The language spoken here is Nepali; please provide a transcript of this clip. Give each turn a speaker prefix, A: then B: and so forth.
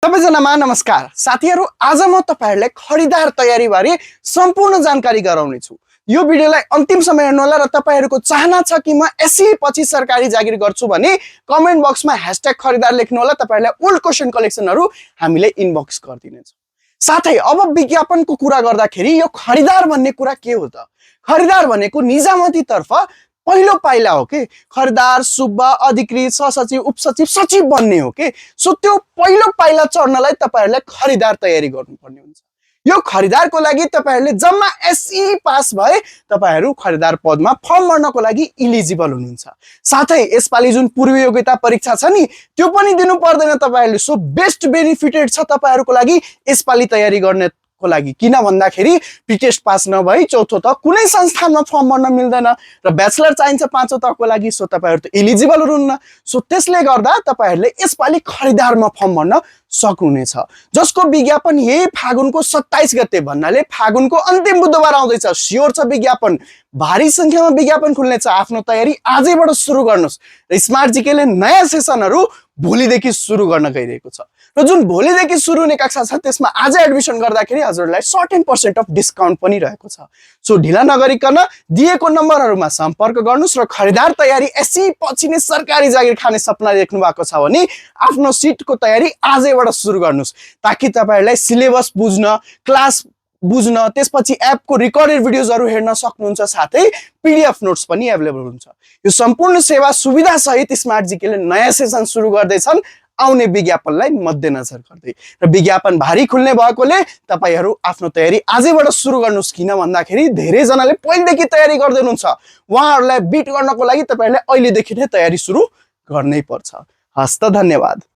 A: सबैजनामा नमस्कार साथीहरु। आज म तपाईहरुलाई खरिदार तयारी बारे सम्पूर्ण जानकारी गराउने छु। यो भिडियोलाई अन्तिम समय हेर्नु होला र तपाईहरुको चाहना छ कि म एससी पछि सरकारी जागिर गर्छु भने कमेन्ट बक्समा #खरिदार लेख्नु होला। तपाईहरुलाई ओल्ड क्वेशन कलेक्सनहरु हामीले इनबक्स गर्दिनेछौं। साथै अब विज्ञापनको कुरा गर्दाखेरि यो खरिदार भन्ने कुरा के हो त? खरिदार भनेको निजामती तर्फ पहिलो पाइला हो के। खरिदार सुब्बा अधिकृत सहसचिव उपसचिव सचिव बन्ने हो के। सो त्यो पहिलो पाइला चढ्नलाई तपाईहरुले खरिदार तयारी गर्नुपर्ने हुन्छ। यो खरिदारको लागि तपाईहरुले जम्मा एसई पास भए तपाईहरु खरिदार पदमा फर्म भर्नको लागि इलिजिबल हुनुहुन्छ। साथै यसपाली जुन पूर्व योग्यता परीक्षा छ नि त्यो पनि दिनु पर्दैन तपाईहरुले। सो बेस्ट बेनिफिटेड छ तपाईहरुको लागि यसपाली तयारी गर्ने को लागि। किन भन्दाखेरि प्रिटेस्ट पास नभई चौथो तक कुनै संस्थानमा फर्म भर्न मिल्दैन र ब्याचलर चाहिन्छ पाँचौं तकको लागि। सो तपाईहरु त इलिजिबल हुनुहुन्न। सो त्यसले गर्दा तपाईहरुले यसपाली खरिदारमा फर्म भर्न सक्नुहुनेछ, जसको विज्ञापन यही फागुनको 27 गते भन्नाले फागुनको अन्तिम बुधबार आउँदैछ। स्योर छ विज्ञापन भारी संख्यामा विज्ञापन खुल्ने छ। आफ्नो तयारी आजैबाट सुरु गर्नुस् र स्मार्ट जीकेले नयाँ सेसनहरु भोलिदेखि सुरु गर्न गइरहेको छ र जुन भोलिदेखि सुरु हुने कक्षा छ त्यसमा आज एडमिसन गर्दाखेरि हजुरलाई 10% अफ डिस्काउन्ट पनि रहेको छ। सो ढिला नगरिकन दिएको नम्बरहरुमा सम्पर्क गर्नुस् र खरिदार तयारी एससी पछि नै सरकारी जागिर खाने सपना देख्नु भएको छ भने आफ्नो सिटको तयारी आजैबाट सुरु गर्नुस्, ताकि तपाईहरुलाई सिलेबस बुझ्न, क्लास बुझ्न, त्यसपछि एपको रिकर्डेड भिडियोजहरु हेर्न सक्नुहुन्छ। साथै पीडीएफ नोट्स पनि अवेलेबल हुन्छ। यो सम्पूर्ण सेवा सुविधा सहित स्मार्ट जीकेले नयाँ सेसन सुरु गर्दैछन् आउने विज्ञापनलाई मध्यनजर गर्दै। र विज्ञापन भारी खुल्ने भएकोले तपाईहरु आफ्नो तयारी आजैबाट सुरु गर्नुस्। किन भन्दाखेरि धेरै जनाले पहिलेदेखि तयारी गर्दै हुनुहुन्छ। उहाँहरुलाई बिट गर्नको लागि तपाईहरुले अहिलेदेखि नै तयारी सुरु गर्नै पर्छ। हस्त धन्यवाद।